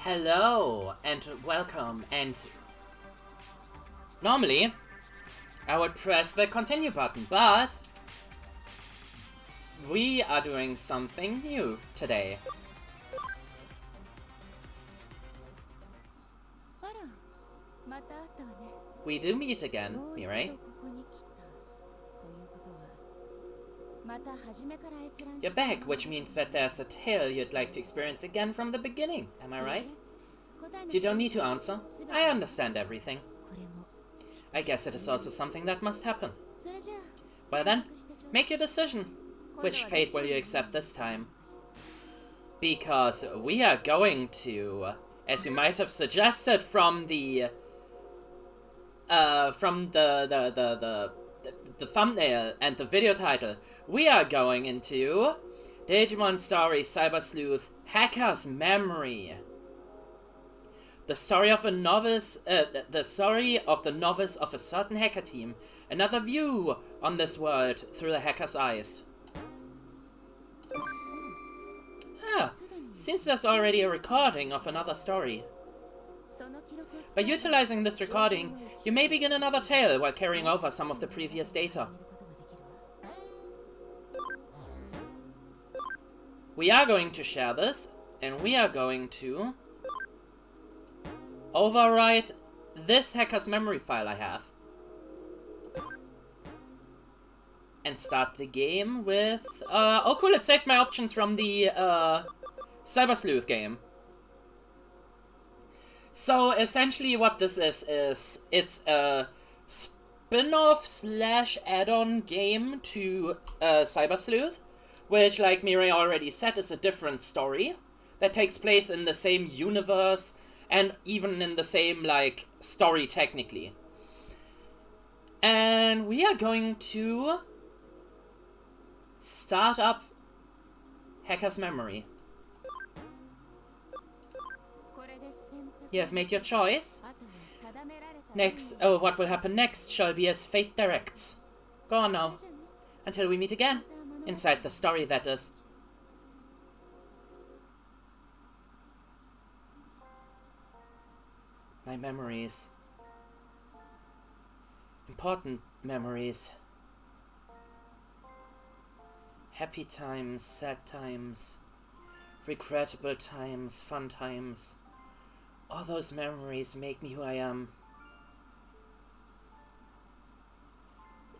Hello and welcome, and normally I would press the continue button, but we are doing something new today. We do meet again, Mirai. You're back, which means that there's a tale you'd like to experience again from the beginning, am I right? You don't need to answer. I understand everything. I guess it is also something that must happen. Well then, make your decision. Which fate will you accept this time? Because we are going to, as you might have suggested from the thumbnail and the video title, we are going into Digimon story Cyber Sleuth Hacker's Memory. The story of a novice, the story of the novice of a certain hacker team. Another view on this world through the hacker's eyes. Ah, seems there's already a recording of another story. By utilizing this recording, you may begin another tale while carrying over some of the previous data. We are going to share this, and we are going to overwrite this hacker's memory file I have. And start the game with... oh cool, it saved my options from the Cyber Sleuth game. So essentially what this is it's a spin-off slash add-on game to Cyber Sleuth, which, like Mirai already said, is a different story that takes place in the same universe and even in the same, like, story technically. And we are going to start up Hacker's Memory. You have made your choice. Next, what will happen next shall be as fate directs. Go on now. Until we meet again. Inside the story, that is. My memories. Important memories. Happy times, sad times. Regrettable times, fun times. All those memories make me who I am.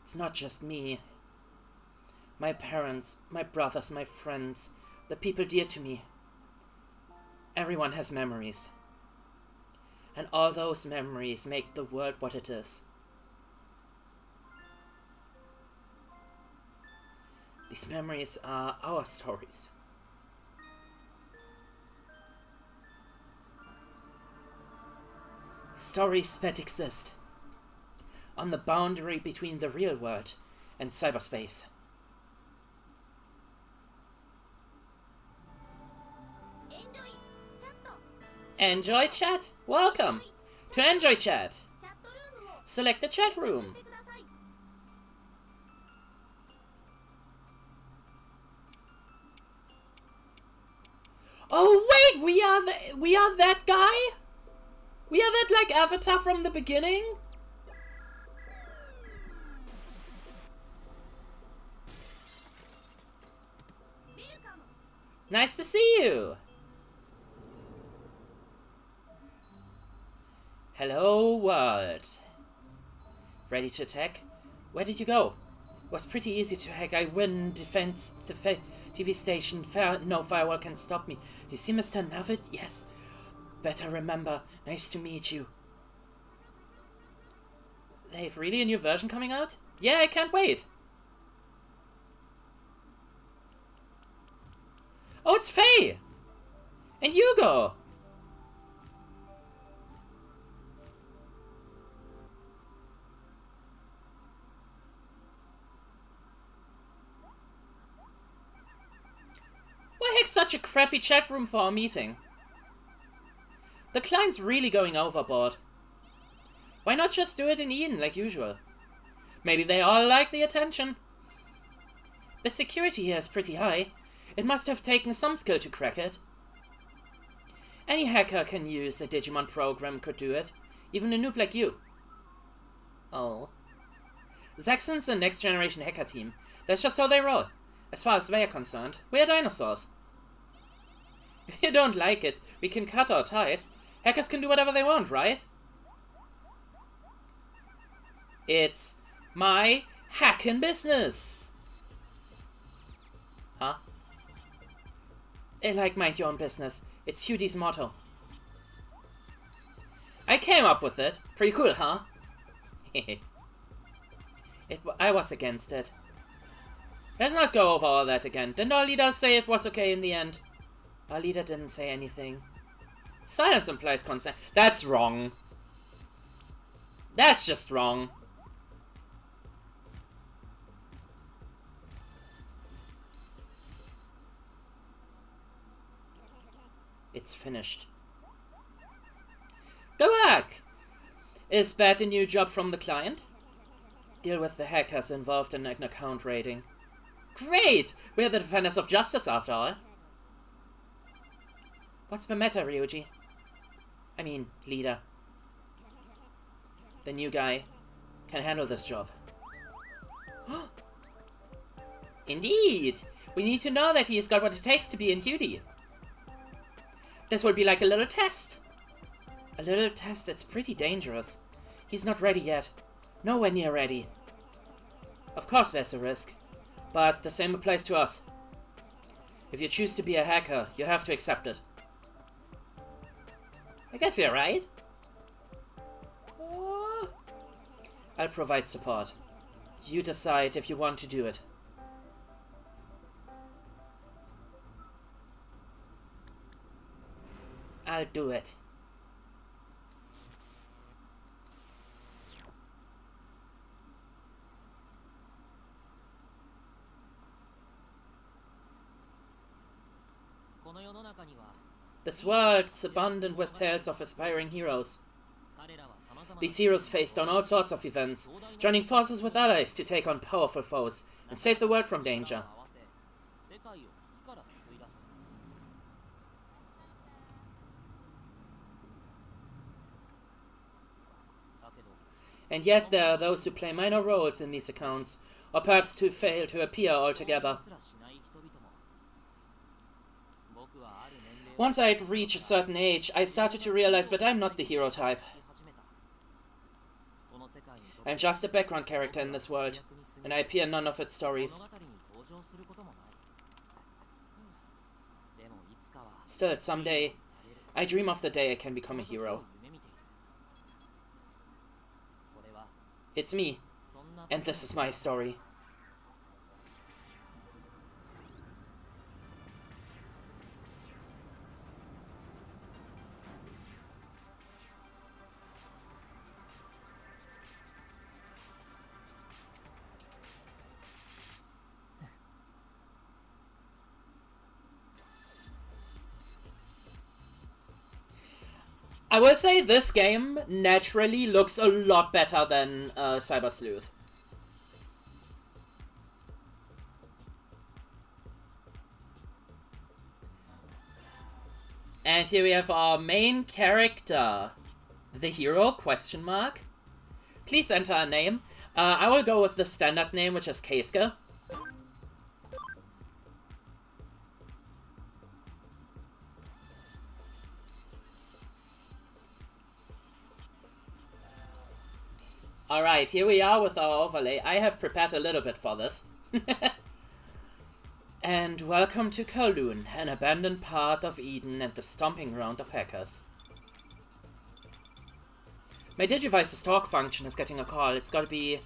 It's not just me. My parents, my brothers, my friends, the people dear to me. Everyone has memories. And all those memories make the world what it is. These memories are our stories. Stories that exist on the boundary between the real world and cyberspace. Enjoy chat? Welcome to Enjoy Chat. Select the chat room. Oh wait, we are that guy? We are that, like, avatar from the beginning? Nice to see you. Hello, world. Ready to attack? Where did you go? It was pretty easy to hack. I win defense TV station. No firewall can stop me. You see Mr. Navid? Yes. Better remember. Nice to meet you. They have really a new version coming out? Yeah, I can't wait. Oh, it's Faye! And Hugo! Why hack such a crappy chat room for our meeting? The client's really going overboard. Why not just do it in Eden like usual? Maybe they all like the attention. The security here is pretty high. It must have taken some skill to crack it. Any hacker can use a Digimon program could do it. Even a noob like you. Oh. Zaxxon's the next generation hacker team. That's just how they roll. As far as they're concerned, we're dinosaurs. If you don't like it, we can cut our ties. Hackers can do whatever they want, right? It's my hacking business. Huh? Like mind your own business. It's Hudie's motto. I came up with it. Pretty cool, huh? I was against it. Let's not go over all that again. Didn't our leader say it was okay in the end? Our leader didn't say anything. Silence implies consent. That's wrong. That's just wrong. It's finished. Go back! Is that a new job from the client? Deal with the hackers involved in an account raiding. Great! We're the defenders of justice after all. What's the matter, Ryuji? I mean, leader. The new guy can handle this job. Indeed! We need to know that he's got what it takes to be in Hudie. This will be like a little test. A little test that's pretty dangerous. He's not ready yet. Nowhere near ready. Of course there's a risk. But the same applies to us. If you choose to be a hacker, you have to accept it. I guess you're right. I'll provide support. You decide if you want to do it. I'll do it. This world's abundant with tales of aspiring heroes. These heroes faced on all sorts of events, joining forces with allies to take on powerful foes and save the world from danger. And yet there are those who play minor roles in these accounts, or perhaps to fail to appear altogether. Once I had reached a certain age, I started to realize that I'm not the hero type. I'm just a background character in this world, and I appear in none of its stories. Still, someday, I dream of the day I can become a hero. It's me, and this is my story. I will say this game naturally looks a lot better than Cyber Sleuth. And here we have our main character. The hero, question mark. Please enter a name. I will go with the standard name, which is Keisuke. Alright, here we are with our overlay. I have prepared a little bit for this. And welcome to Kowloon, an abandoned part of Eden and the stomping ground of hackers. My Digivice's talk function is getting a call. It's gotta be...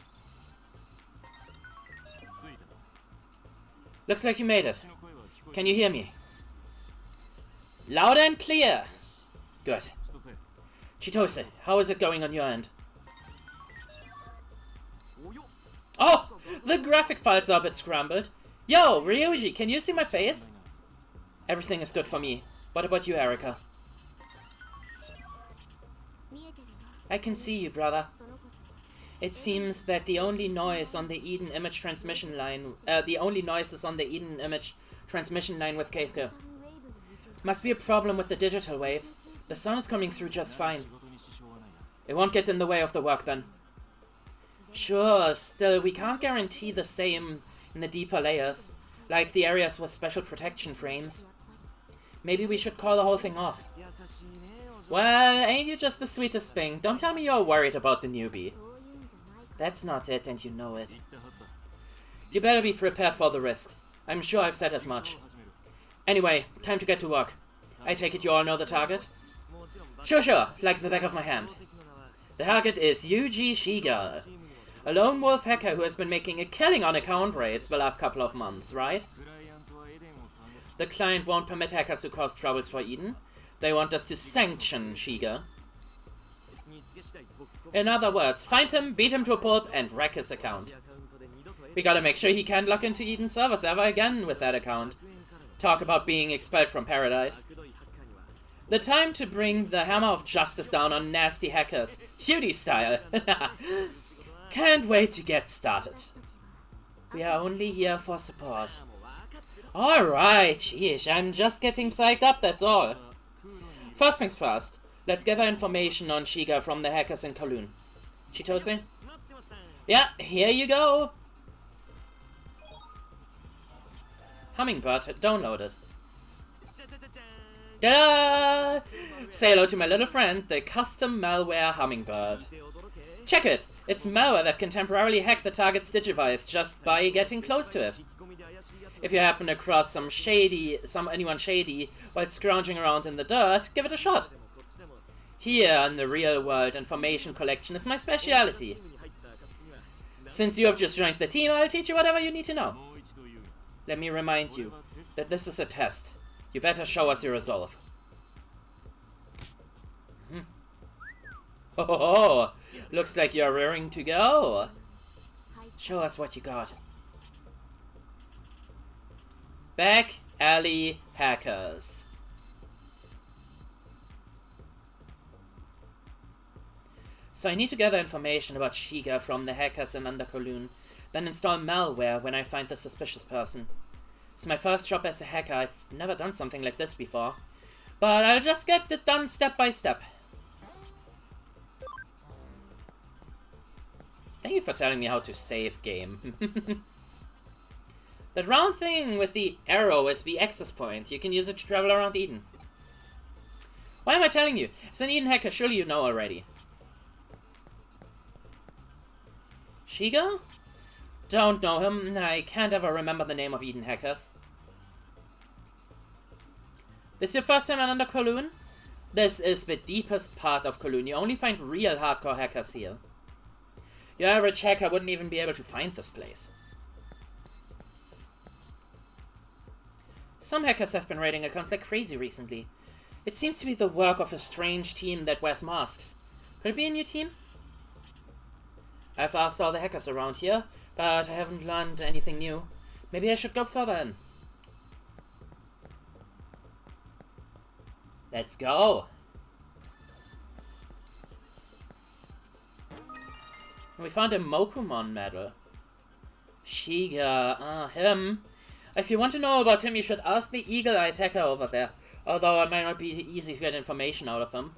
Looks like you made it. Can you hear me? Loud and clear! Good. Chitose, how is it going on your end? Oh! The graphic files are a bit scrambled. Yo, Ryuji, can you see my face? Everything is good for me. What about you, Erika? I can see you, brother. It seems that the only noise on the Eden image transmission line... the only noise is on the Eden image transmission line with Keisuke. Must be a problem with the digital wave. The sound is coming through just fine. It won't get in the way of the work then. Sure, still, we can't guarantee the same in the deeper layers, like the areas with special protection frames. Maybe we should call the whole thing off. Well, ain't you just the sweetest thing? Don't tell me you're worried about the newbie. That's not it, and you know it. You better be prepared for the risks. I'm sure I've said as much. Anyway, time to get to work. I take it you all know the target? Sure, like the back of my hand. The target is Yuji Shiga, a lone wolf hacker who has been making a killing on account raids the last couple of months, right? The client won't permit hackers who cause troubles for Eden. They want us to sanction Shiga. In other words, find him, beat him to a pulp, and wreck his account. We gotta make sure he can't log into Eden servers ever again with that account. Talk about being expelled from paradise. The time to bring the hammer of justice down on nasty hackers, Hudie style. Can't wait to get started. We are only here for support. Alright, sheesh, I'm just getting psyched up, that's all. First things first, let's gather information on Shiga from the hackers in Kowloon. Chitose? Yeah, here you go! Hummingbird downloaded. Ta-da! Say hello to my little friend, the custom malware Hummingbird. Check it! It's malware that can temporarily hack the target's Digivice just by getting close to it. If you happen across anyone shady while scrounging around in the dirt, give it a shot. Here in the real world, information collection is my speciality. Since you have just joined the team, I'll teach you whatever you need to know. Let me remind you that this is a test. You better show us your resolve. Oh, looks like you're raring to go. Show us what you got. Back alley hackers. So I need to gather information about Shiga from the hackers in Under Kowloon, then install malware when I find the suspicious person. It's my first job as a hacker. I've never done something like this before, but I'll just get it done step by step. Thank you for telling me how to save game. That round thing with the arrow is the access point. You can use it to travel around Eden. Why am I telling you? As an Eden hacker, surely you know already. Shiga? Don't know him. I can't ever remember the name of Eden hackers. This your first time Under Kowloon? This is the deepest part of Kowloon. You only find real hardcore hackers here. Your average hacker wouldn't even be able to find this place. Some hackers have been raiding accounts like crazy recently. It seems to be the work of a strange team that wears masks. Could it be a new team? I've asked all the hackers around here, but I haven't learned anything new. Maybe I should go further in. Let's go! We found a Mokumon medal. Shiga, him. If you want to know about him, you should ask the eagle-eyed hacker over there. Although it might not be easy to get information out of him.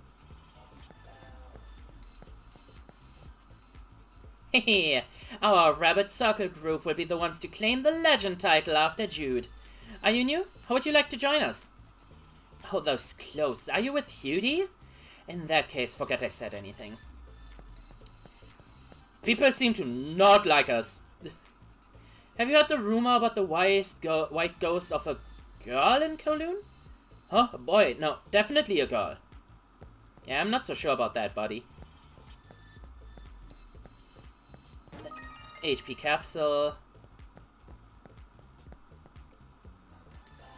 Hehe, our Rabbit Circle group will be the ones to claim the legend title after Jude. Are you new? How would you like to join us? Oh, those clothes. Are you with Hudie? In that case, forget I said anything. People seem to not like us. Have you heard the rumor about the white ghost of a girl in Kowloon? Huh? A boy? No, definitely a girl. Yeah, I'm not so sure about that, buddy. HP capsule.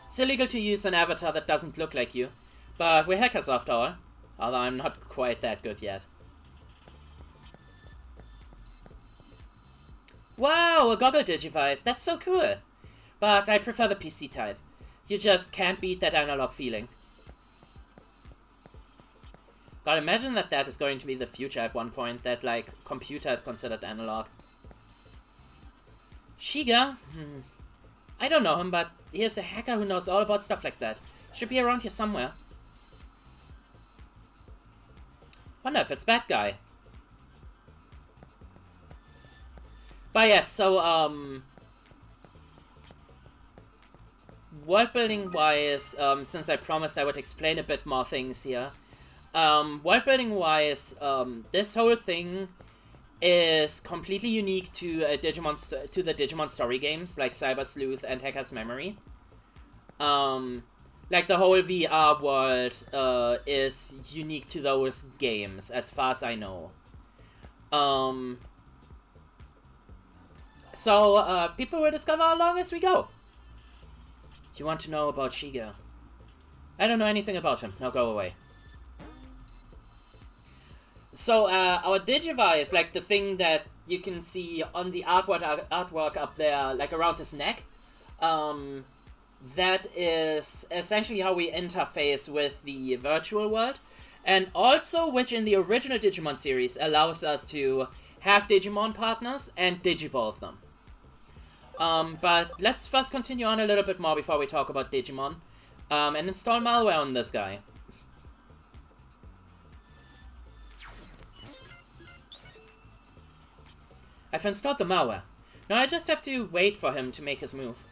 It's illegal to use an avatar that doesn't look like you. But we're hackers after all. Although I'm not quite that good yet. Wow, a goggle digivice. That's so cool. But I prefer the PC type. You just can't beat that analog feeling. God, imagine that is going to be the future at one point. That, like, computer is considered analog. Shiga? I don't know him, but here's a hacker who knows all about stuff like that. Should be around here somewhere. Wonder if it's that guy. But yes, so, world building wise, since I promised I would explain a bit more things here. World building wise, this whole thing is completely unique to the Digimon story games like Cyber Sleuth and Hacker's Memory. Like the whole VR world is unique to those games, as far as I know. So people will discover along as we go. You want to know about Shiga? I don't know anything about him. Now go away. So our Digivi is like the thing that you can see on the artwork up there, like around his neck. That is essentially how we interface with the virtual world, and also which in the original Digimon series allows us to have Digimon partners and digivolve them. But let's first continue on a little bit more before we talk about Digimon, and install malware on this guy. I've installed the malware. Now I just have to wait for him to make his move.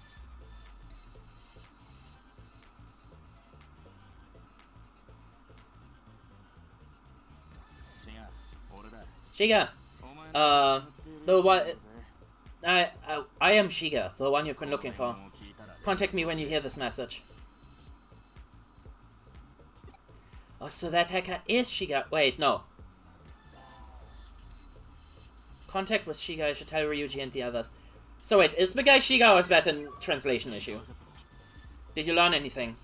Shiga! The one... I am Shiga, the one you've been looking for. Contact me when you hear this message. Oh, so that hacker is Shiga. Wait, no. Contact with Shiga, I should tell Ryuji and the others. So wait, is the guy Shiga or is that a translation issue? Did you learn anything?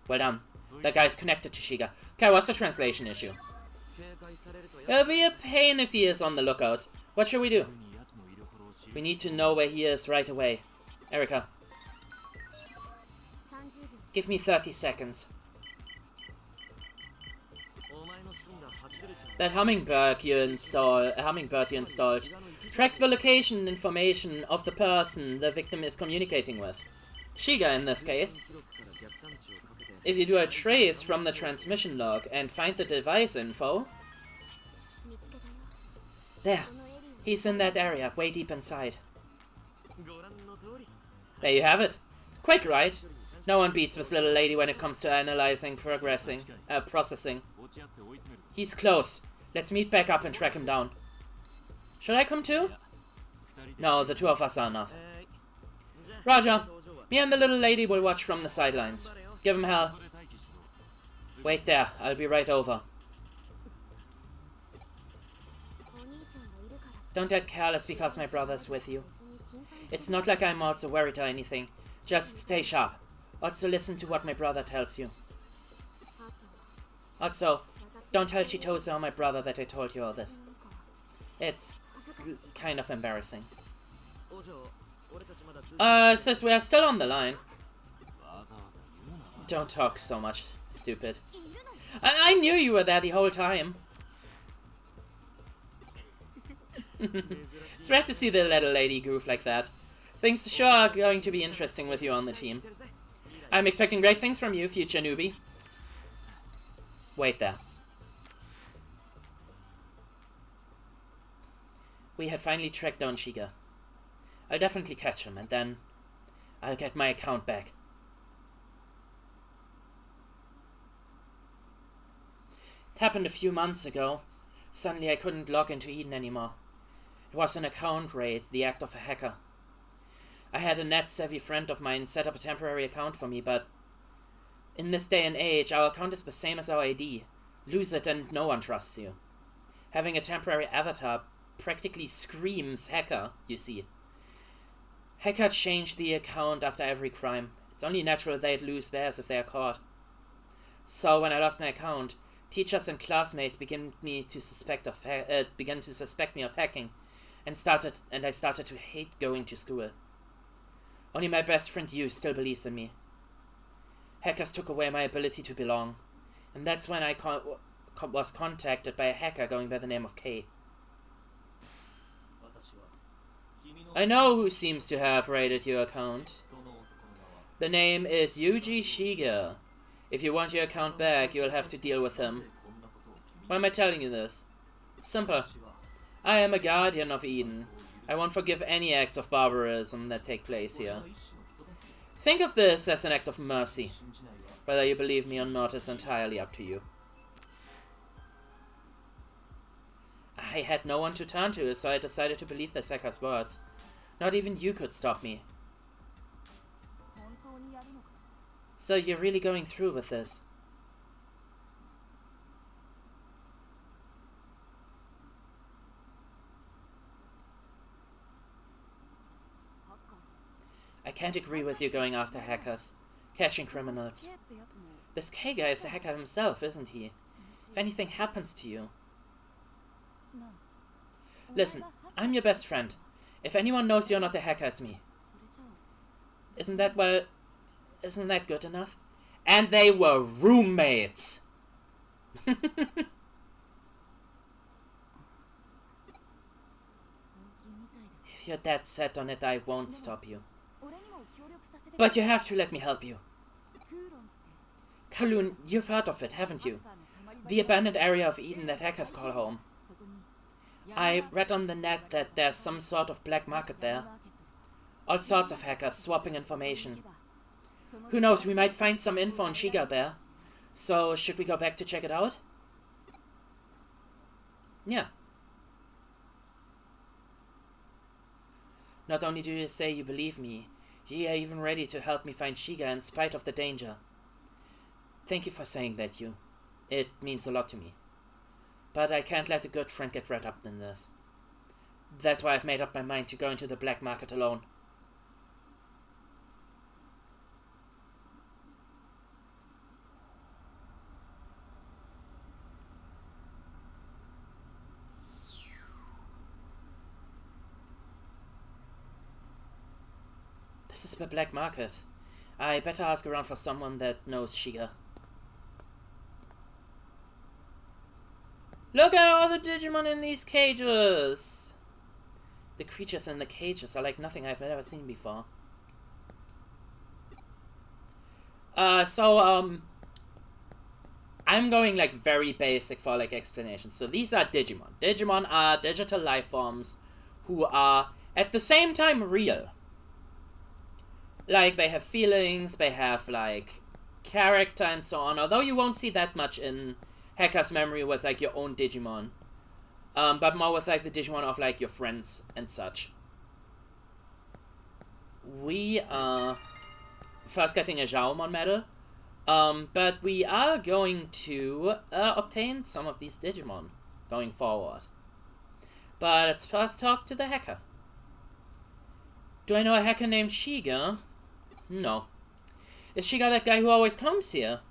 Well done. That guy's connected to Shiga. Okay, what's the translation issue? It'll be a pain if he is on the lookout. What should we do? We need to know where he is right away. Erika. Give me 30 seconds. That hummingbird you installed tracks the location information of the person the victim is communicating with. Shiga in this case. If you do a trace from the transmission log and find the device info... There. He's in that area, way deep inside. There you have it. Quick, right? No one beats this little lady when it comes to analyzing, processing. He's close. Let's meet back up and track him down. Should I come too? No, the two of us are enough. Roger. Me and the little lady will watch from the sidelines. Give him hell. Wait there. I'll be right over. Don't get careless because my brother's with you. It's not like I'm also worried or anything. Just stay sharp. Also listen to what my brother tells you. Also, don't tell Chitose or my brother that I told you all this. It's kind of embarrassing. Says we are still on the line. Don't talk so much, stupid. I knew you were there the whole time. It's rare to see the little lady goof like that. Things sure are going to be interesting with you on the team. I'm expecting great things from you, future newbie. Wait there. We had finally tracked down Shiga. I'll definitely catch him, and then I'll get my account back. It happened a few months ago. Suddenly I couldn't log into Eden anymore. It was an account raid, the act of a hacker. I had a net-savvy friend of mine set up a temporary account for me, but in this day and age, our account is the same as our ID. Lose it and no one trusts you. Having a temporary avatar practically screams hacker, you see. Hackers change the account after every crime. It's only natural they'd lose theirs if they are caught. So when I lost my account, teachers and classmates began to suspect me of hacking, and I started to hate going to school. Only my best friend Yu still believes in me. Hackers took away my ability to belong, and that's when I was contacted by a hacker going by the name of K. I know who seems to have raided your account. The name is Yuji Shiga. If you want your account back, you'll have to deal with him. Why am I telling you this? It's simple. I am a guardian of Eden. I won't forgive any acts of barbarism that take place here. Think of this as an act of mercy. Whether you believe me or not is entirely up to you. I had no one to turn to, so I decided to believe the hacker's words. Not even you could stop me. So you're really going through with this? I can't agree with you going after hackers, catching criminals. This K guy is a hacker himself, isn't he? If anything happens to you... Listen, I'm your best friend. If anyone knows you're not a hacker, it's me. Isn't that good enough? And they were roommates! If you're that set on it, I won't stop you. But you have to let me help you. Kowloon, you've heard of it, haven't you? The abandoned area of Eden that hackers call home. I read on the net that there's some sort of black market there. All sorts of hackers swapping information. Who knows, we might find some info on Shiga there. So, should we go back to check it out? Yeah. Not only do you say you believe me, you are even ready to help me find Shiga in spite of the danger. Thank you for saying that, you. It means a lot to me. But I can't let a good friend get wrapped up in this. That's why I've made up my mind to go into the black market alone. This is the black market. I better ask around for someone that knows Shiga. Look at all the Digimon in these cages! The creatures in the cages are like nothing I've ever seen before. I'm going like very basic for like explanations. So these are Digimon. Digimon are digital life forms who are at the same time real. Like they have feelings, they have like character and so on. Although you won't see that much in Hacker's Memory with like your own Digimon. But more with like the Digimon of like your friends and such. We are first getting a Xiaomon medal. But we are going to obtain some of these Digimon going forward. But let's first talk to the hacker. Do I know a hacker named Shiga? No. Is Shiga that guy who always comes here?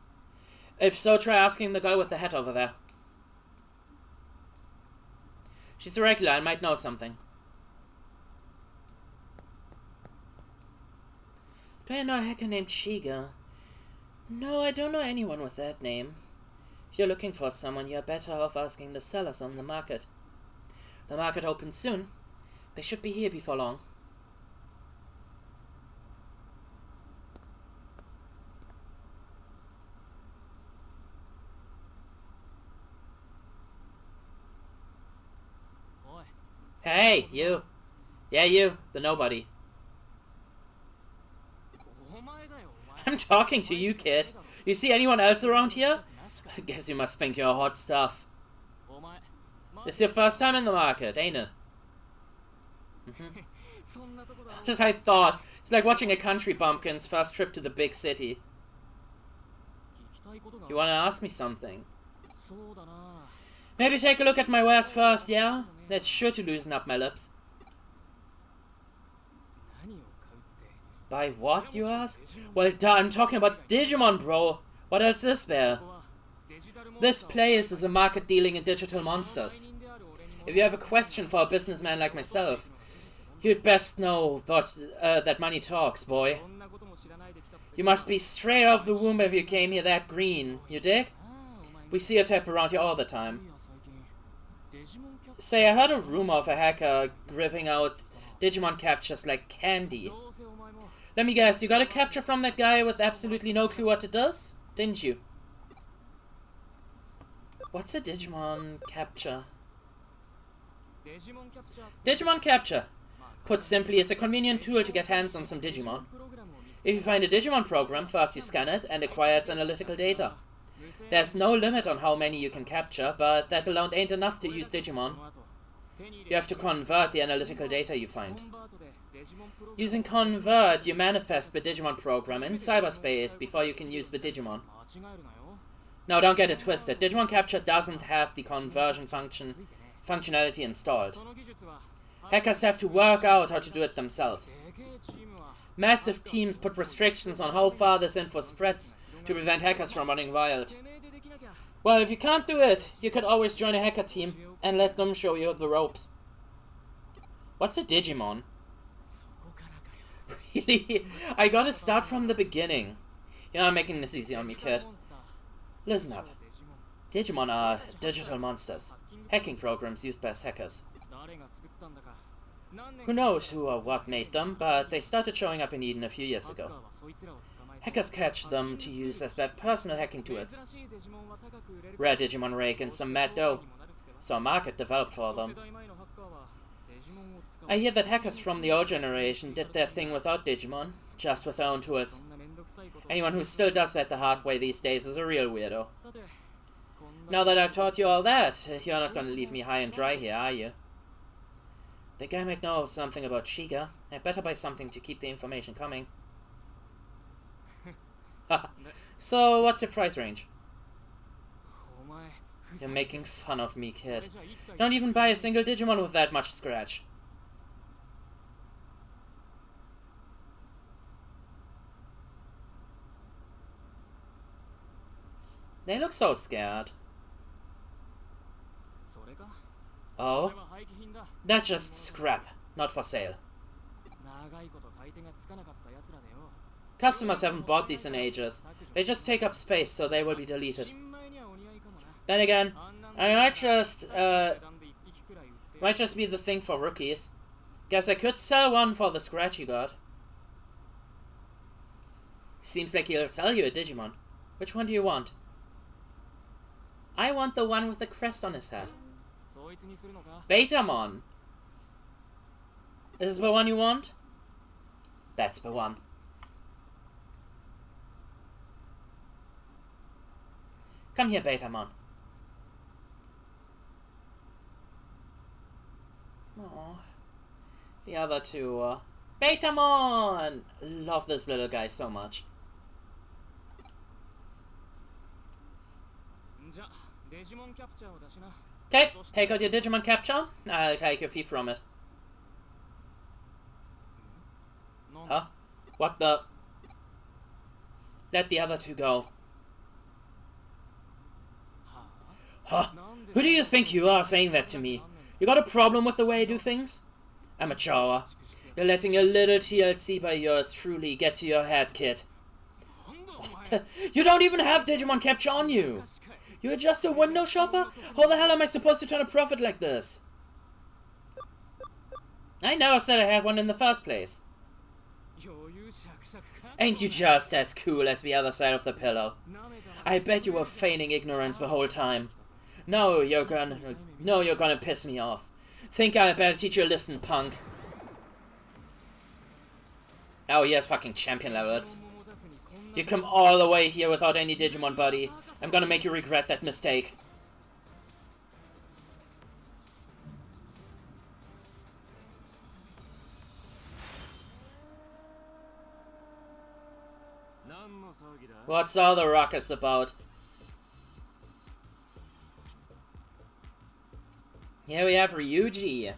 If so, try asking the girl with the hat over there. She's a regular, I might know something. Do I know a hacker named Shiga? No, I don't know anyone with that name. If you're looking for someone, you're better off asking the sellers on the market. The market opens soon. They should be here before long. Hey, you. Yeah, you. The nobody. I'm talking to you, kid. You see anyone else around here? I guess you must think you're hot stuff. It's your first time in the market, ain't it? Just I thought. It's like watching a country bumpkin's first trip to the big city. You wanna ask me something? Maybe take a look at my wares first, yeah? That's sure to loosen up my lips. Buy what, you ask? Well, duh, I'm talking about Digimon, bro. What else is there? This place is a market dealing in digital monsters. If you have a question for a businessman like myself, you'd best know that money talks, boy. You must be straight off the womb if you came here that green, you dig? We see a type around here all the time. Say, I heard a rumor of a hacker giving out Digimon captures like candy. Let me guess, you got a capture from that guy with absolutely no clue what it does? Didn't you? What's a Digimon capture? Digimon capture, put simply, is a convenient tool to get hands on some Digimon. If you find a Digimon program, first you scan it and acquire its analytical data. There's no limit on how many you can capture, but that alone ain't enough to use Digimon. You have to convert the analytical data you find. Using convert, you manifest the Digimon program in cyberspace before you can use the Digimon. Now don't get it twisted, Digimon capture doesn't have the conversion functionality installed. Hackers have to work out how to do it themselves. Massive teams put restrictions on how far this info spreads to prevent hackers from running wild. Well, if you can't do it, you could always join a hacker team and let them show you the ropes. What's a Digimon? Really? I gotta start from the beginning. You're not making this easy on me, kid. Listen up. Digimon are digital monsters. Hacking programs used by hackers. Who knows who or what made them, but they started showing up in Eden a few years ago. Hackers catch them to use as their personal hacking tools. Rare Digimon rake in some mad dough, so a market developed for them. I hear that hackers from the old generation did their thing without Digimon, just with their own tools. Anyone who still does that the hard way these days is a real weirdo. Now that I've taught you all that, you're not gonna leave me high and dry here, are you? The guy might know something about Shiga. I better buy something to keep the information coming. So, what's your price range? You're making fun of me, kid. Don't even buy a single Digimon with that much scratch. They look so scared. Oh? That's just scrap, not for sale. Customers haven't bought these in ages. They just take up space, so they will be deleted. Then again, I might just be the thing for rookies. Guess I could sell one for the scratch you got. Seems like he'll sell you a Digimon. Which one do you want? I want the one with the crest on his head. Betamon! Is this the one you want? That's the one. Come here, Betamon. Aww. The other two, Betamon! Love this little guy so much. Okay, take out your Digimon capture. I'll take your fee from it. Huh? What the? Let the other two go. Huh? Who do you think you are saying that to me? You got a problem with the way I do things? Amateur. You're letting a little TLC by yours truly get to your head, kid. What the? You don't even have Digimon capture on you! You're just a window shopper? How the hell am I supposed to turn a profit like this? I never said I had one in the first place. Ain't you just as cool as the other side of the pillow? I bet you were feigning ignorance the whole time. No, you're gonna piss me off. Think I better teach you a lesson, punk. Oh, he has fucking champion levels. You come all the way here without any Digimon, buddy. I'm gonna make you regret that mistake. What's all the ruckus about? Here we have Ryuji.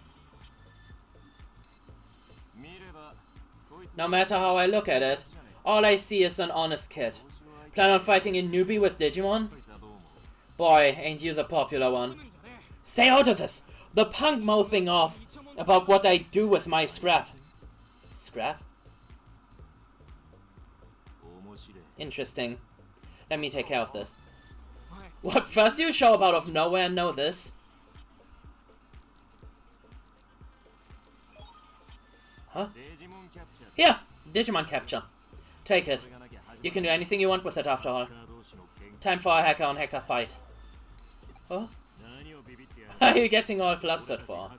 No matter how I look at it, all I see is an honest kid. Plan on fighting a newbie with Digimon? Boy, ain't you the popular one. Stay out of this! The punk mouthing off about what I do with my scrap. Scrap? Interesting. Let me take care of this. What, first you show up out of nowhere and know this? Huh? Here! Digimon capture. Take it. You can do anything you want with it after all. Time for a hacker on hacker fight. Oh? What are you getting all flustered for?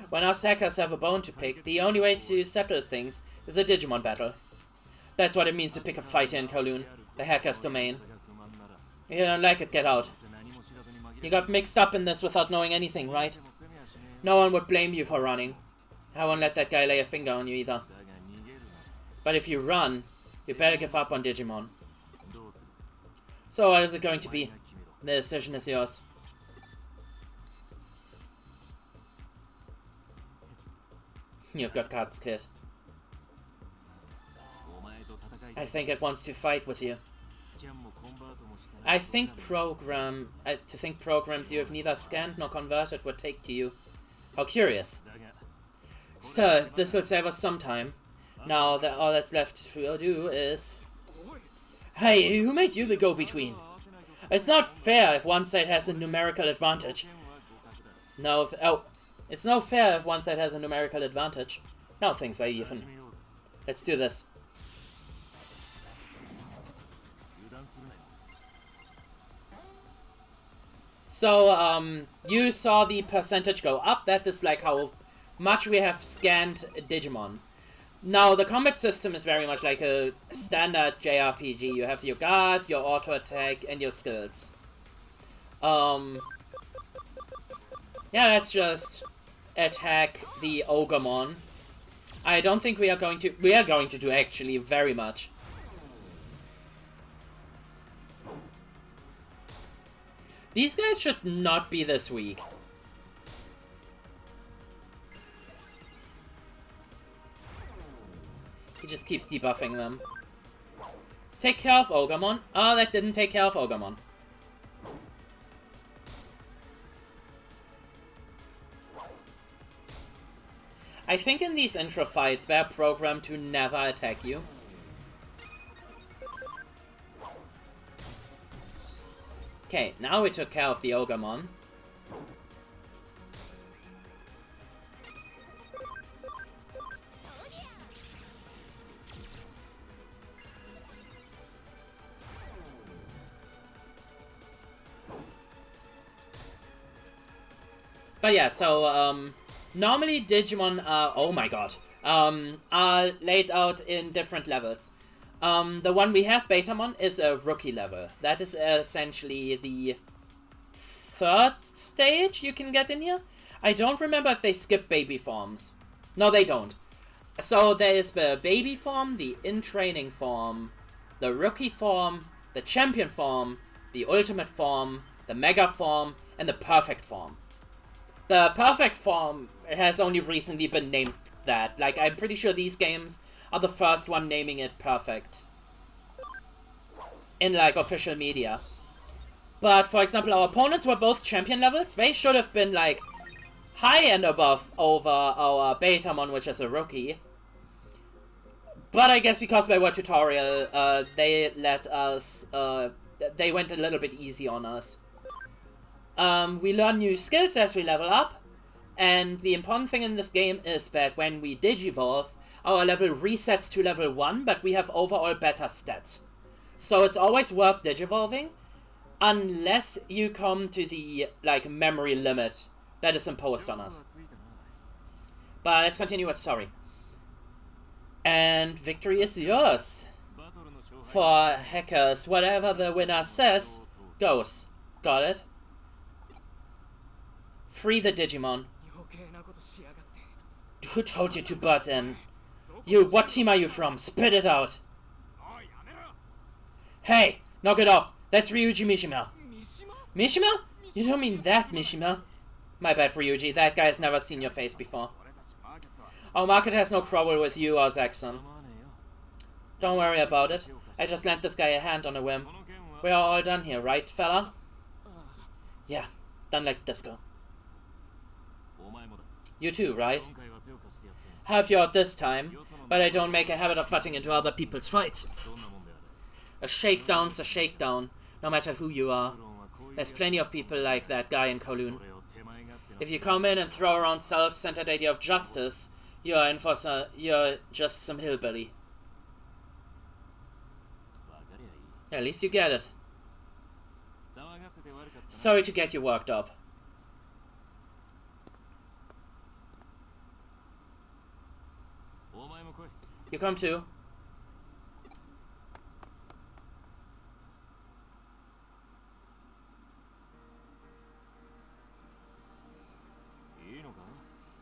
When us hackers have a bone to pick, the only way to settle things is a Digimon battle. That's what it means to pick a fight here in Kowloon, the hacker's domain. If you don't like it, get out. You got mixed up in this without knowing anything, right? No one would blame you for running. I won't let that guy lay a finger on you either. But if you run, you better give up on Digimon. So what is it going to be? The decision is yours. You've got cards, kid. I think it wants to fight with you. I think programs you have neither scanned nor converted would take to you. How curious. Still, this will save us some time. Now that all that's left to do is... Hey, who made you the go-between? It's not fair if one side has a numerical advantage. It's no fair if one side has a numerical advantage. Now things are even. Let's do this. So, you saw the percentage go up. That is like how much we have scanned Digimon. Now, the combat system is very much like a standard JRPG. You have your guard, your auto attack, and your skills. Yeah, let's just attack the Ogremon. I don't think we are going to... We are going to do actually very much. These guys should not be this weak. He just keeps debuffing them. Let's take care of Ogremon. Oh, that didn't take care of Ogremon. I think in these intro fights, they're programmed to never attack you. Okay, now we took care of the Ogremon. But yeah, so, normally Digimon are, oh my god, are laid out in different levels. The one we have, Betamon, is a rookie level. That is essentially the third stage you can get in here. I don't remember if they skip baby forms. No, they don't. So there is the baby form, the in-training form, the rookie form, the champion form, the ultimate form, the mega form, and the perfect form. The perfect form has only recently been named that. Like, I'm pretty sure these games are the first one naming it perfect in, like, official media. But, for example, our opponents were both champion levels. They should have been, like, high and above over our Betamon, which is a rookie. But I guess because they were tutorial, they let us, they went a little bit easy on us. We learn new skills as we level up, and the important thing in this game is that when we digivolve, our level resets to level 1, but we have overall better stats. So it's always worth digivolving, unless you come to the, like, memory limit that is imposed on us. But let's continue with story. And victory is yours. For hackers, whatever the winner says, goes. Got it? Free the Digimon. Who told you to butt in? You, what team are you from? Spit it out. Hey, knock it off. That's Ryuji Mishima. Mishima? You don't mean that, Mishima. My bad, Ryuji. That guy has never seen your face before. Our market has no trouble with you or Zaxxon. Don't worry about it. I just lent this guy a hand on a whim. We are all done here, right, fella? Yeah, done like disco. You too, right? Help you out this time, but I don't make a habit of butting into other people's fights. A shakedown's a shakedown, no matter who you are. There's plenty of people like that guy in Kowloon. If you come in and throw around self-centered idea of justice, you're just some hillbilly. At least you get it. Sorry to get you worked up. You come too.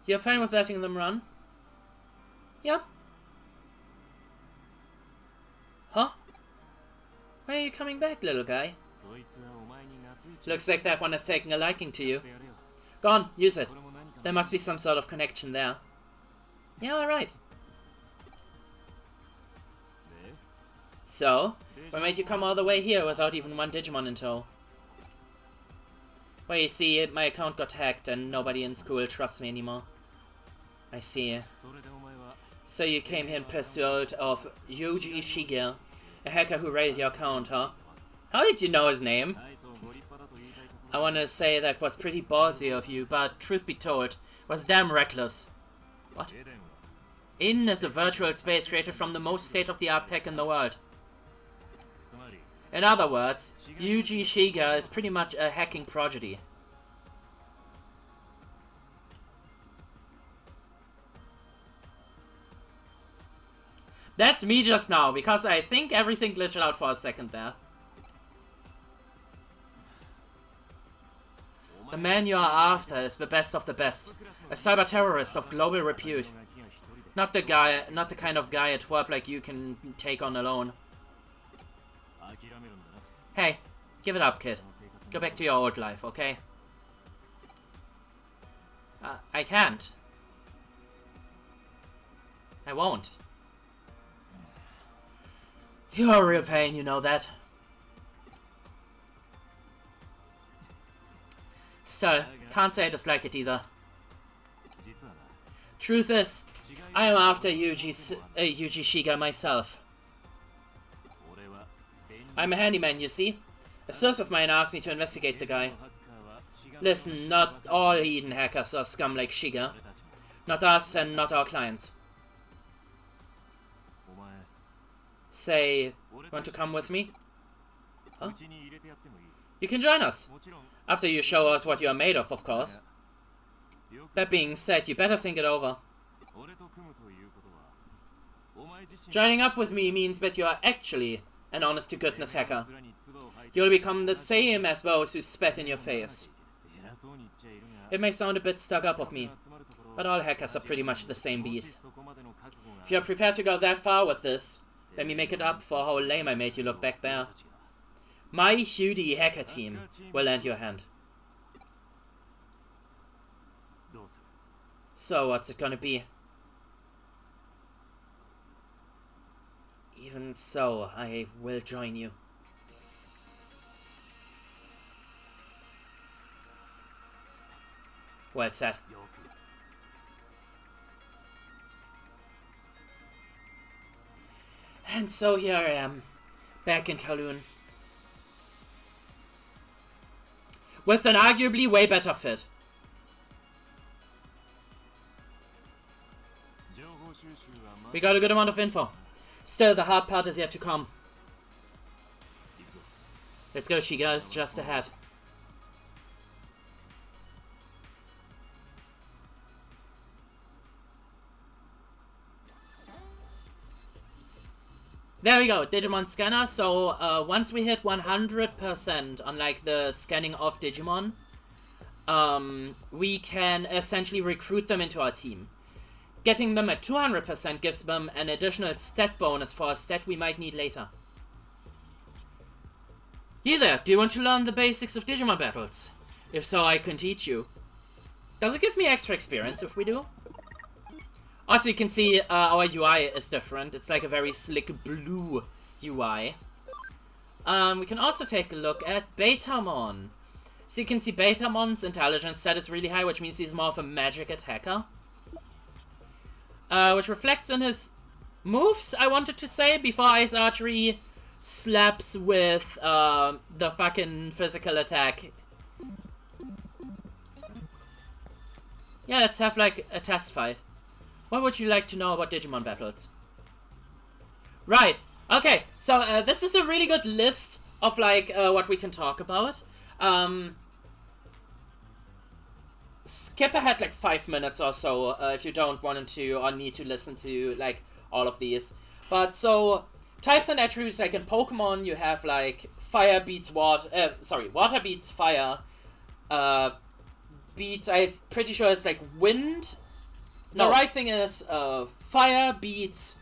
You're fine with letting them run? Yeah. Huh? Why are you coming back, little guy? Looks like that one has taken a liking to you. Go on, use it. There must be some sort of connection there. Yeah, alright. So, what made you come all the way here without even one Digimon in tow? Well, you see, my account got hacked and nobody in school trusts me anymore. I see. So you came here in pursuit of Yuji Shigeru, a hacker who raided your account, huh? How did you know his name? I want to say that was pretty ballsy of you, but truth be told, it was damn reckless. What? Eden is a virtual space created from the most state-of-the-art tech in the world. In other words, Yuji Shigeru is pretty much a hacking prodigy. That's me just now, because I think everything glitched out for a second there. The man you are after is the best of the best. A cyber terrorist of global repute. Not the kind of guy a twerp like you can take on alone. Hey, give it up, kid. Go back to your old life, okay? I can't. I won't. You're a real pain, you know that. Still, can't say I dislike it either. Truth is, I am after Yuji Shigeru myself. I'm a handyman, you see. A source of mine asked me to investigate the guy. Listen, not all Eden hackers are scum like Shigeru. Not us and not our clients. Say, want to come with me? Huh? You can join us. After you show us what you are made of course. That being said, you better think it over. Joining up with me means that you are actually an honest-to-goodness hacker. You'll become the same as those who spat in your face. It may sound a bit stuck up of me, but all hackers are pretty much the same beast. If you're prepared to go that far with this, let me make it up for how lame I made you look back there. My Hudie Hacker Team will lend you a hand. So, what's it gonna be? Even so, I will join you. Well said. And so here I am, back in Kowloon. With an arguably way better fit. We got a good amount of info. Still, the hard part is yet to come. Let's go, Shigeru is just ahead. There we go, Digimon scanner. So once we hit 100% on like the scanning of Digimon, we can essentially recruit them into our team. Getting them at 200% gives them an additional stat bonus for a stat we might need later. Hey there, do you want to learn the basics of Digimon battles? If so, I can teach you. Does it give me extra experience if we do? Also, you can see our UI is different. It's like a very slick blue UI. We can also take a look at Betamon. So you can see Betamon's intelligence stat is really high, which means he's more of a magic attacker. Which reflects in his moves, I wanted to say, before Ice Archery slaps with the fucking physical attack. Yeah, let's have like a test fight. What would you like to know about Digimon battles? Right, Okay, so this is a really good list of like what we can talk about. Skip ahead like 5 minutes or so if you don't want to or need to listen to like all of these. But so types and attributes, like in Pokemon you have like fire beats water, water beats fire, beats, I'm pretty sure it's like wind. No. The right thing is fire beats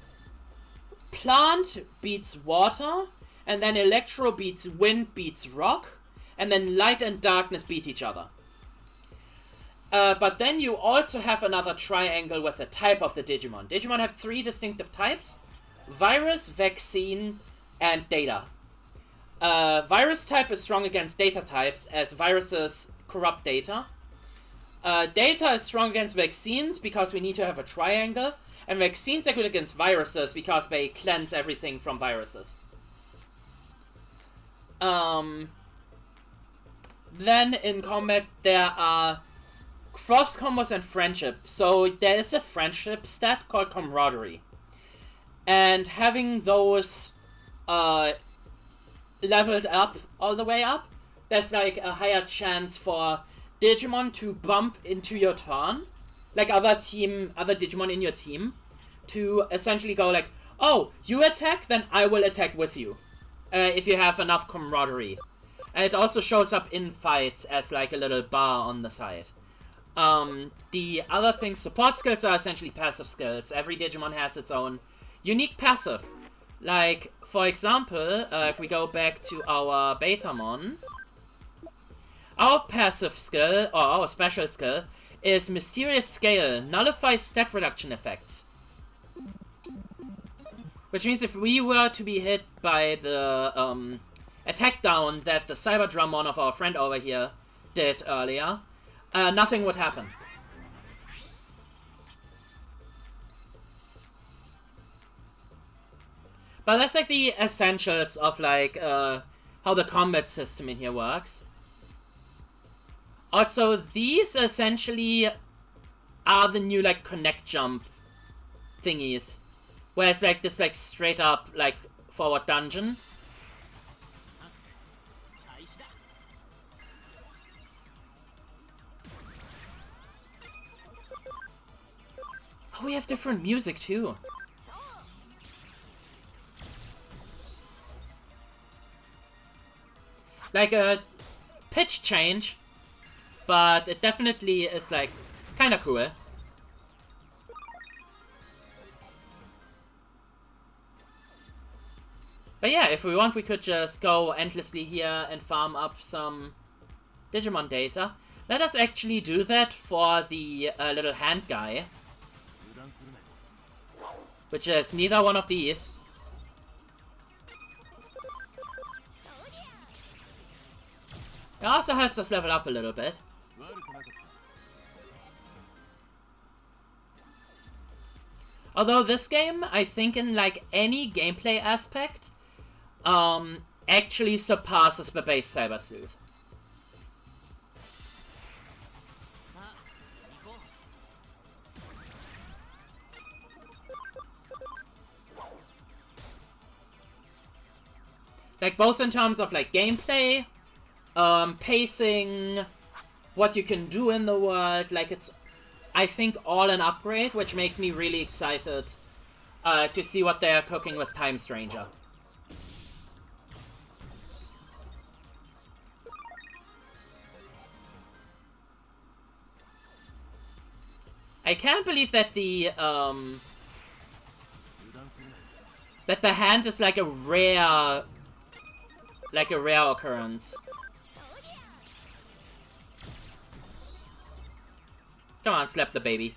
plant beats water, and then electro beats wind beats rock, and then light and darkness beat each other. But then you also have another triangle with the type of the Digimon. Digimon have 3 distinctive types: virus, vaccine, and data. Virus type is strong against data types, as viruses corrupt data. Data is strong against vaccines because we need to have a triangle, and vaccines are good against viruses because they cleanse everything from viruses. Then in combat there are cross combos and friendship. So there is a friendship stat called camaraderie, and having those leveled up all the way up, there's like a higher chance for Digimon to bump into your turn, like other Digimon in your team, to essentially go like, oh, you attack, then I will attack with you, if you have enough camaraderie. And it also shows up in fights as like a little bar on the side. The other things, support skills are essentially passive skills. Every Digimon has its own unique passive. Like, for example, if we go back to our Betamon, our passive skill, or our special skill, is Mysterious Scale, nullifies stat reduction effects. Which means if we were to be hit by the attack down that the Cyber Drummon of our friend over here did earlier, nothing would happen. But that's like the essentials of like how the combat system in here works. Also, these essentially are the new like connect jump thingies, where it's like this like straight up like forward dungeon. Oh, we have different music too. Like a pitch change, but it definitely is like kind of cool. But yeah, if we want, we could just go endlessly here and farm up some Digimon data. Let us actually do that for the little hand guy, which is neither one of these. It also helps us level up a little bit. Although this game, I think in like any gameplay aspect, actually surpasses the base Cyber Sleuth. Like both in terms of like gameplay, pacing, what you can do in the world, like it's, I think, all an upgrade, which makes me really excited to see what they are cooking with Time Stranger. I can't believe that the hand is like a rare occurrence. Come on, slap the baby.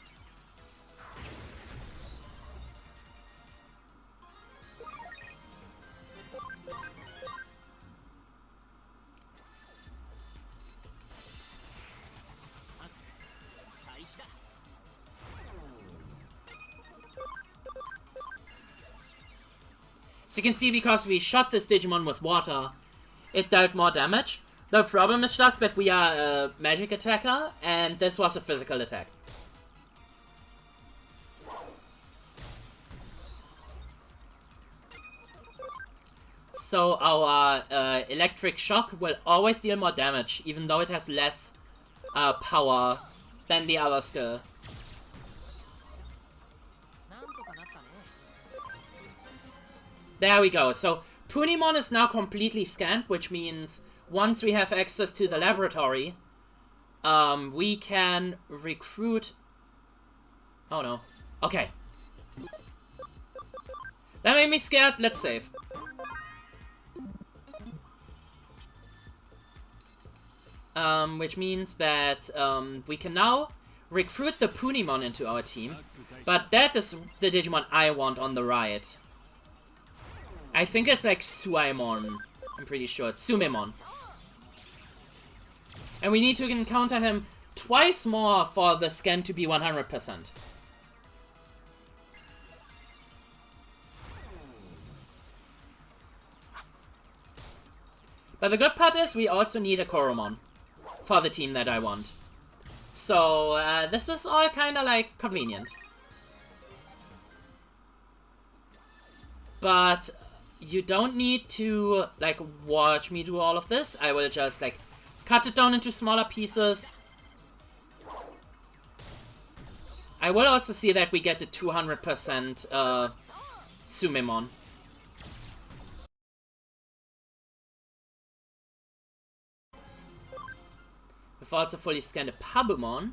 So you can see, because we shot this Digimon with water, it dealt more damage. The problem is just that we are a magic attacker, and this was a physical attack. So our electric shock will always deal more damage, even though it has less power than the other skill. There we go. So Punimon is now completely scanned, which means once we have access to the laboratory, we can recruit... Oh no. Okay. That made me scared. Let's save. Which means that we can now recruit the Punimon into our team. But that is the Digimon I want on the right. I think it's like Suaimon. I'm pretty sure. It's Sumemon. And we need to encounter him twice more for the scan to be 100%. But the good part is we also need a Koromon for the team that I want. So this is all kind of like convenient. But you don't need to like watch me do all of this. I will just like cut it down into smaller pieces. I will also see that we get the 200% Sumemon. We've also fully scanned a Pabumon.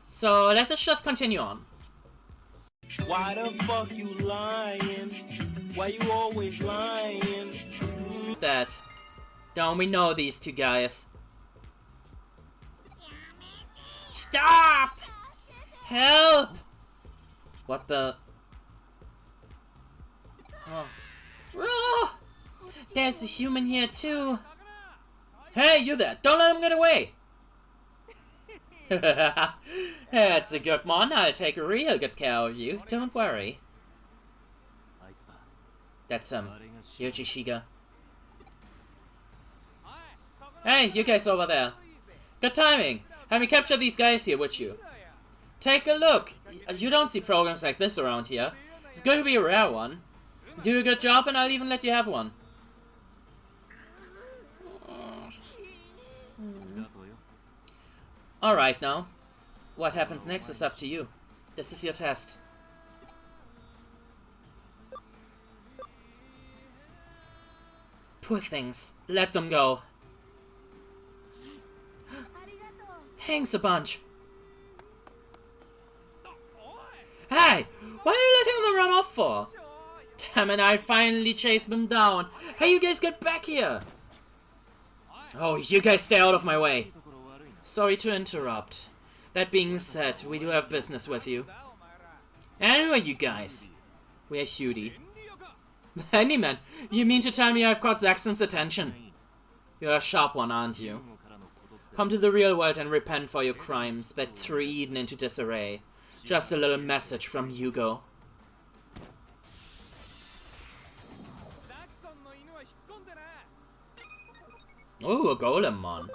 So let us just continue on. Why the fuck you lying? Why you always lying? That. Don't we know these two guys? Stop! Help! What the? Oh. Oh! There's a human here too. Hey, you there! Don't let him get away! That's a good mon. I'll take real good care of you. Don't worry. That's Yochishiga. Hey, you guys over there. Good timing. Have me capture these guys here, would you? Take a look. You don't see programs like this around here. It's going to be a rare one. Do a good job and I'll even let you have one. Alright now. What happens next is up to you. This is your test. Poor things. Let them go. Thanks a bunch. Hey! What are you letting them run off for? Damn it, I finally chased them down. Hey, you guys get back here! Oh, you guys stay out of my way. Sorry to interrupt. That being said, we do have business with you. And who are you guys? We're Hudie. Handyman, you mean to tell me I've caught Zaxxon's attention? You're a sharp one, aren't you? Come to the real world and repent for your crimes that threw Eden into disarray. Just a little message from Hugo. Ooh, a Golemon.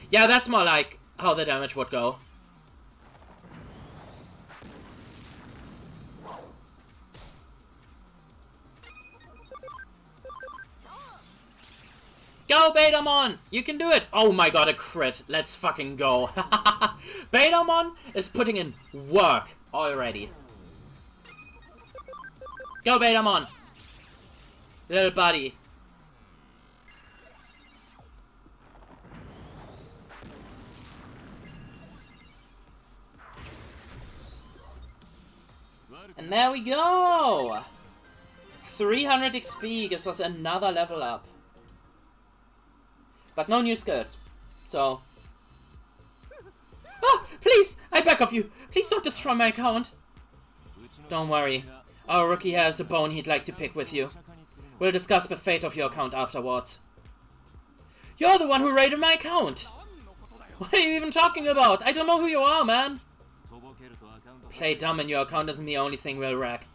Yeah, that's more like how the damage would go. Go, Betamon! You can do it! Oh my god, a crit. Let's fucking go. Betamon is putting in work already. Go, Betamon! Little buddy. And there we go! 300 XP gives us another level up. But no new skills. So... Oh! Please! I beg of you! Please don't destroy my account! Don't worry. Our rookie has a bone he'd like to pick with you. We'll discuss the fate of your account afterwards. You're the one who raided my account! What are you even talking about? I don't know who you are, man! Play dumb and your account isn't the only thing we'll wreck.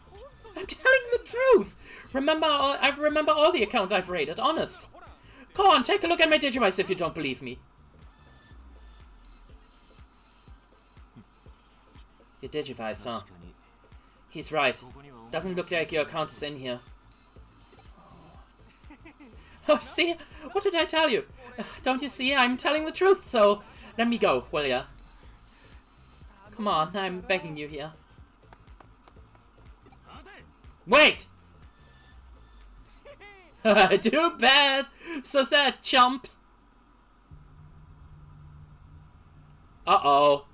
I'm telling the truth! I remember all the accounts I've raided, honest. Come on, take a look at my Digivice if you don't believe me. Your Digivice, huh? He's right. Doesn't look like your account is in here. Oh, see? What did I tell you? Don't you see? I'm telling the truth, so let me go, will ya? Come on, I'm begging you here. Wait! Too bad! So sad, chumps! Uh-oh.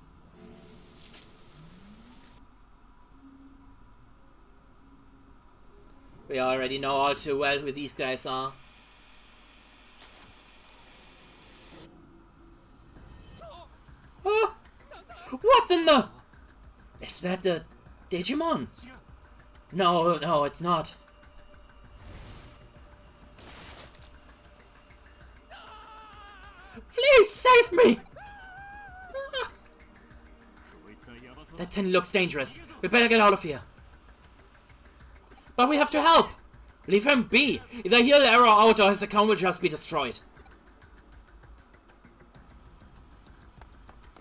We already know all too well who these guys are. Oh! What in the... Is that the Digimon? No, no, it's not. Please save me! That thing looks dangerous. We better get out of here. But we have to help! Leave him be! Either he'll arrow out or his account will just be destroyed.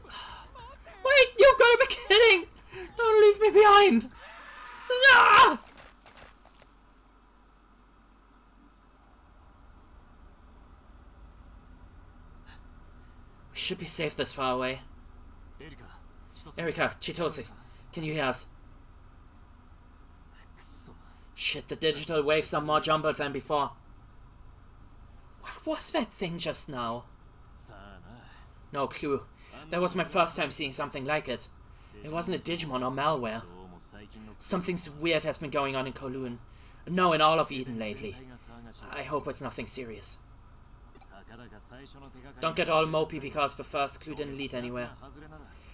Wait! You've got to be kidding! Don't leave me behind! Ah! We should be safe this far away. Erika, Chitose, can you hear us? Shit, the digital waves are more jumbled than before. What was that thing just now? No clue. That was my first time seeing something like it. It wasn't a Digimon or malware. Something weird has been going on in Kowloon. No, in all of Eden lately. I hope it's nothing serious. Don't get all mopey because the first clue didn't lead anywhere.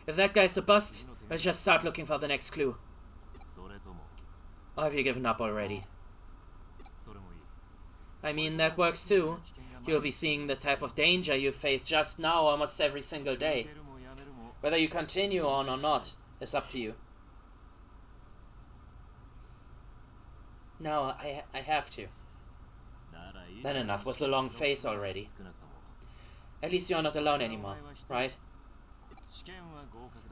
If that guy's a bust, let's just start looking for the next clue. Or have you given up already? I mean, that works too. You'll be seeing the type of danger you face just now almost every single day. Whether you continue on or not is up to you. No, I have to. Then enough with the long face already. At least you're not alone anymore, right?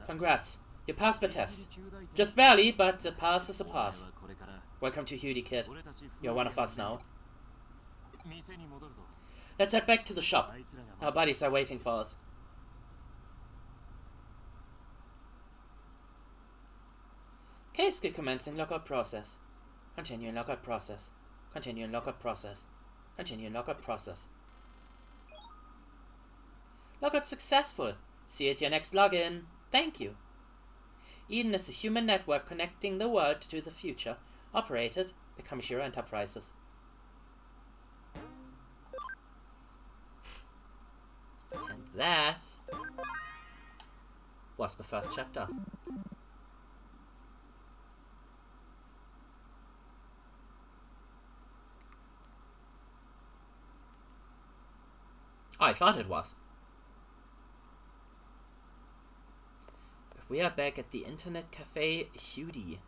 Congrats, you passed the test. Just barely, but a pass is a pass. Welcome to Hudie, kid. You're one of us now. Let's head back to the shop. Our buddies are waiting for us. Case commencing lockout process. Continue in lockout process. Continue in lockout process. Continue in lockout process. Lockout successful. See you at your next login. Thank you. Eden is a human network connecting the world to the future. Operated by Kamishiro Enterprises. And that was the first chapter. Oh, I thought it was. But we are back at the internet cafe Hudie.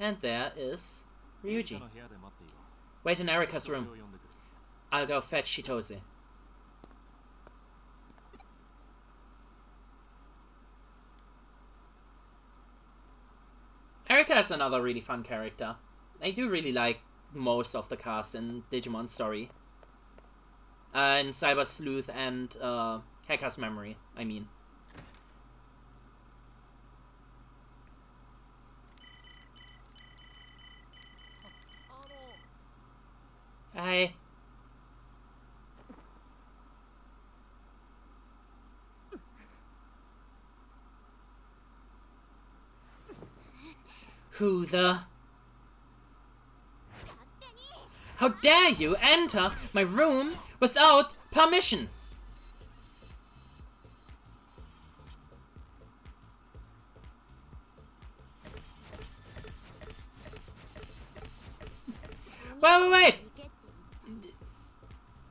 And there is Ryuji. Wait in Erika's room. I'll go fetch Chitose. Erika is another really fun character. I do really like most of the cast in Digimon Story. In Cyber Sleuth and Hacker's Memory, I mean. Hi. Who the... How dare you enter my room without permission? Wait!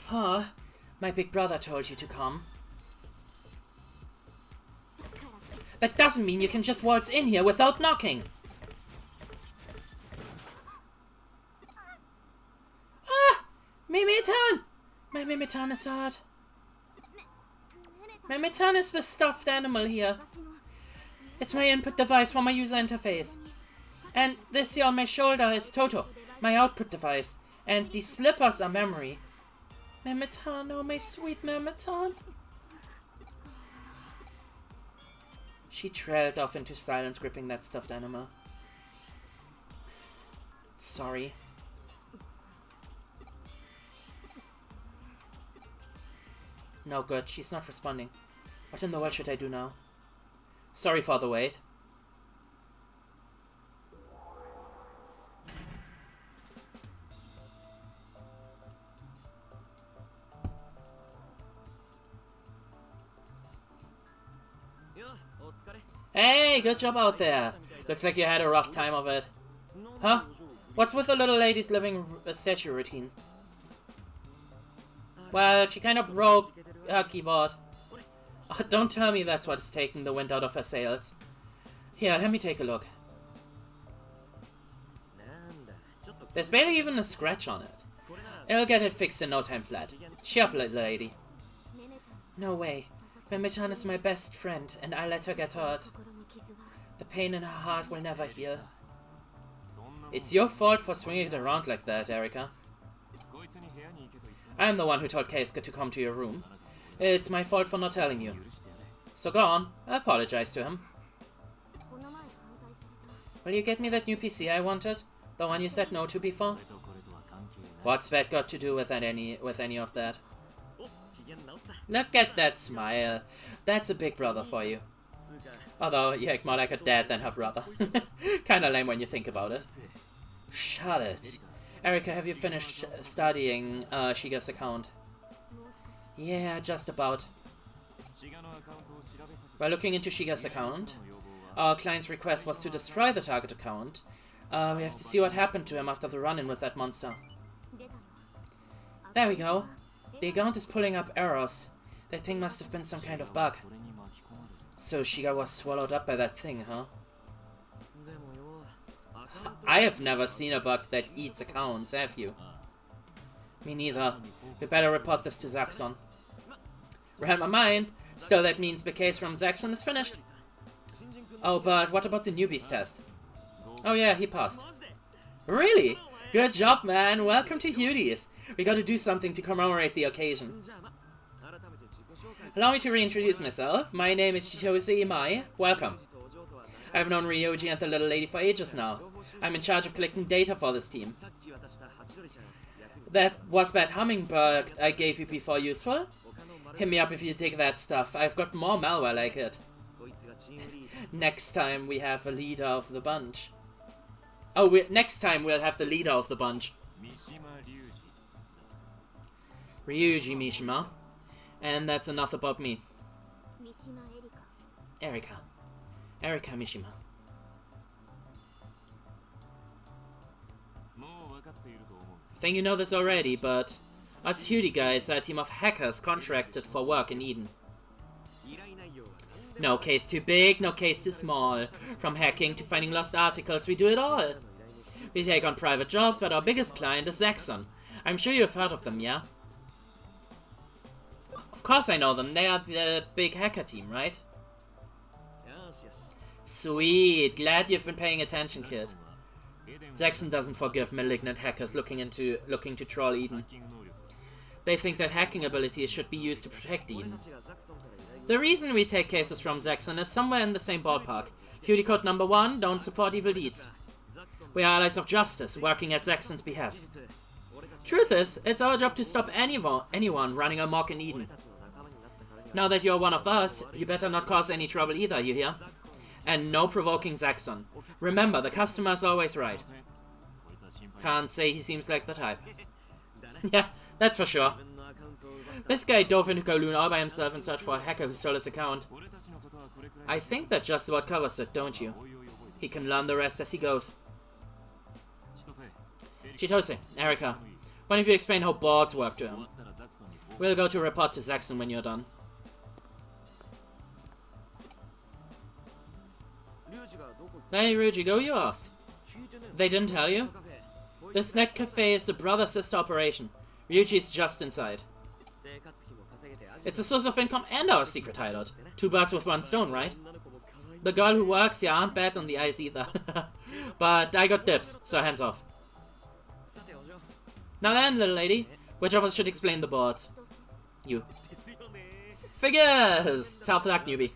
Huh? My big brother told you to come. That doesn't mean you can just waltz in here without knocking. Ah! Mimi-tan! My Mimitan is hard. My Mimitan is the stuffed animal here. It's my input device for my user interface. And this here on my shoulder is Toto, my output device. And these slippers are memory. Mimitan, oh my sweet Mimitan. She trailed off into silence, gripping that stuffed animal. Sorry. No good, she's not responding. What in the world should I do now? Sorry for the wait. Hey, good job out there. Looks like you had a rough time of it. Huh? What's with the little lady's living statue routine? Well, she kind of broke her keyboard. Oh, don't tell me that's what's taking the wind out of her sails. Here, let me take a look. There's barely even a scratch on it. I'll get it fixed in no time flat. Cheer up, little lady. No way. Mimichan is my best friend, and I let her get hurt. The pain in her heart will never heal. It's your fault for swinging it around like that, Erika. I am the one who told Keisuke to come to your room. It's my fault for not telling you. So go on, apologize to him. Will you get me that new PC I wanted? The one you said no to before? What's that got to do with any of that? Look at that smile. That's a big brother for you. Although, you act more like a dad than her brother. Kinda lame when you think about it. Shut it. Erika, have you finished studying Shiga's account? Yeah, just about. By looking into Shiga's account, our client's request was to destroy the target account. We have to see what happened to him after the run-in with that monster. There we go. The account is pulling up errors. That thing must have been some kind of bug. So Shiga was swallowed up by that thing, huh? I have never seen a bug that eats accounts, have you? Me neither. We better report this to Zaxxon. Read my mind. Still, that means the case from Zaxxon is finished. Oh, but what about the newbies test? Oh yeah, he passed. Really? Good job, man. Welcome to Hudie's. We gotta do something to commemorate the occasion. Allow me to reintroduce myself. My name is Chitose Imai. Welcome. I've known Ryoji and the little lady for ages now. I'm in charge of collecting data for this team. Was that hummingbird I gave you before useful? Hit me up if you dig that stuff. I've got more malware like it. Next time we have a leader of the bunch. Oh, next time we'll have the leader of the bunch. Ryuji Mishima. And that's enough about me. Erika. Erika Mishima. I think you know this already, but us Hudie guys are a team of hackers contracted for work in Eden. No case too big, no case too small. From hacking to finding lost articles, we do it all. We take on private jobs, but our biggest client is Zaxxon. I'm sure you've heard of them, yeah? Of course I know them. They are the big hacker team, right? Sweet. Glad you've been paying attention, kid. Zaxxon doesn't forgive malignant hackers looking to troll Eden. They think that hacking abilities should be used to protect Eden. The reason we take cases from Zaxxon is somewhere in the same ballpark. Hudie code number 1, don't support evil deeds. We are allies of justice, working at Zaxxon's behest. Truth is, it's our job to stop anyone running amok in Eden. Now that you're one of us, you better not cause any trouble either, you hear? And no provoking Zaxxon. Remember, the customer's always right. Can't say he seems like the type. Yeah, that's for sure. This guy dove into Kowloon all by himself in search for a hacker who stole his account. I think that just about covers it, don't you? He can learn the rest as he goes. Chitose, Erika, why don't you explain how boards work to him? We'll go to report to Zaxxon when you're done. Hey, Ryuji, go you asked. They didn't tell you? This net cafe is a brother-sister operation. Ryuji's just inside. It's a source of income and our secret hideout. 2 birds with 1 stone, right? The girl who works here aren't bad on the eyes either. But I got dibs, so hands off. Now then, little lady, which of us should explain the boards? You. Figures! Tough luck, newbie.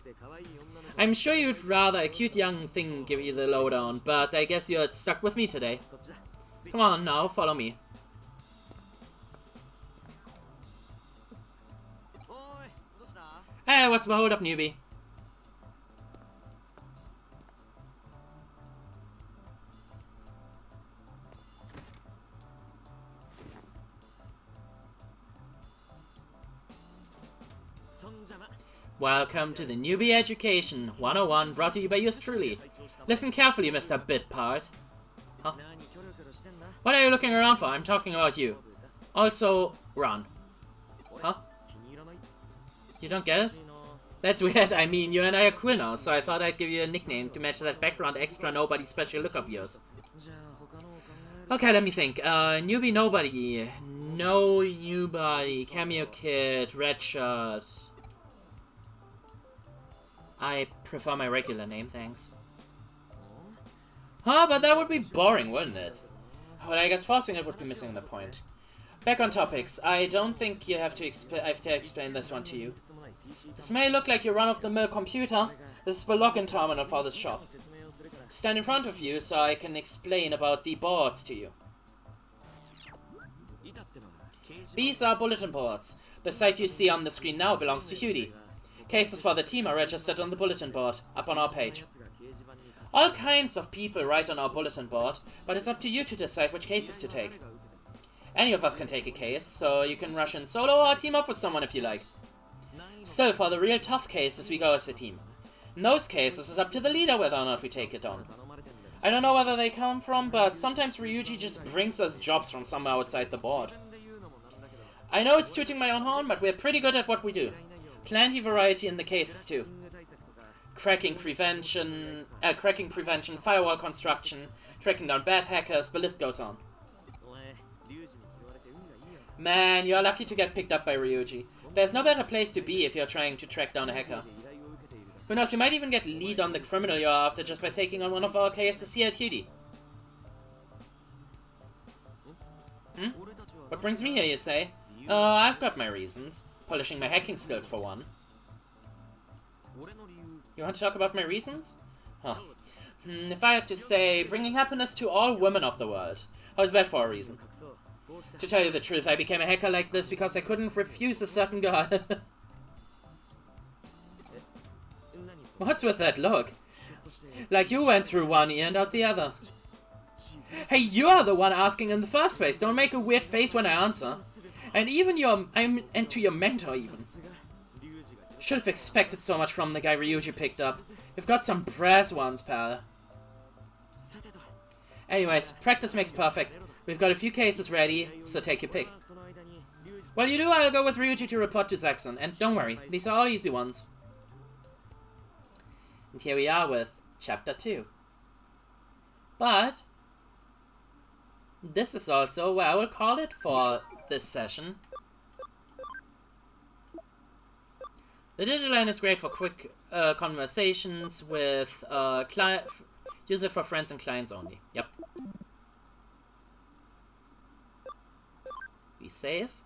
I'm sure you'd rather a cute young thing give you the lowdown, but I guess you're stuck with me today. Come on now, follow me. Hey, what's the hold up, newbie? Welcome to the Newbie Education 101, brought to you by yours truly. Listen carefully, Mr. Bitpart. Huh? What are you looking around for? I'm talking about you. Also, run. Huh? You don't get it? That's weird. I mean, you and I are cool now, so I thought I'd give you a nickname to match that background extra nobody special look of yours. Okay, let me think. Newbie nobody. No newbody. Cameo kid. Red shirt. I prefer my regular name, thanks. Huh, but that would be boring, wouldn't it? Well, I guess forcing it would be missing the point. Back on topics. I don't think you have to explain this one to you. This may look like your run-of-the-mill computer. This is the login terminal for this shop. Stand in front of you so I can explain about the boards to you. These are bulletin boards. The site you see on the screen now belongs to Hudie. Cases for the team are registered on the bulletin board, up on our page. All kinds of people write on our bulletin board, but it's up to you to decide which cases to take. Any of us can take a case, so you can rush in solo or team up with someone if you like. Still, for the real tough cases, we go as a team. In those cases, it's up to the leader whether or not we take it on. I don't know where they come from, but sometimes Ryuji just brings us jobs from somewhere outside the board. I know it's tooting my own horn, but we're pretty good at what we do. Plenty variety in the cases too. Cracking prevention, firewall construction, tracking down bad hackers, the list goes on. Man, you're lucky to get picked up by Ryuji. There's no better place to be if you're trying to track down a hacker. Who knows, you might even get lead on the criminal you're after just by taking on one of our cases here at Hudie. What brings me here, you say? I've got my reasons. Polishing my hacking skills, for one. You want to talk about my reasons? Huh. If I had to say, bringing happiness to all women of the world. How's that for a reason? To tell you the truth, I became a hacker like this because I couldn't refuse a certain girl. What's with that look? Like you went through one ear and out the other. Hey, you're the one asking in the first place. Don't make a weird face when I answer. And even to your mentor even. Should have expected so much from the guy Ryuji picked up. You've got some brass ones, pal. Anyways, practice makes perfect. We've got a few cases ready, so take your pick. While you do, I'll go with Ryuji to report to Zaxxon. And don't worry, these are all easy ones. And here we are with Chapter 2. But this is also where I will call it for this session. The digital line is great for quick conversations with use it for friends and clients only. Yep. Be safe.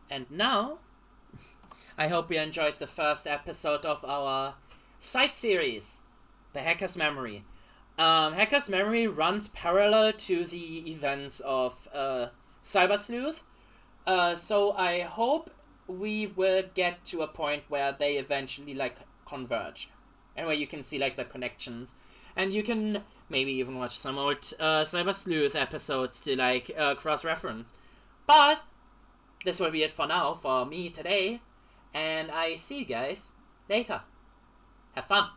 And now, I hope you enjoyed the first episode of our side series, The Hacker's Memory. Hacker's Memory runs parallel to the events of Cyber Sleuth, so I hope we will get to a point where they eventually converge, and where you can see the connections, and you can maybe even watch some old Cyber Sleuth episodes to cross-reference. But this will be it for now for me today, and I see you guys later. Have fun.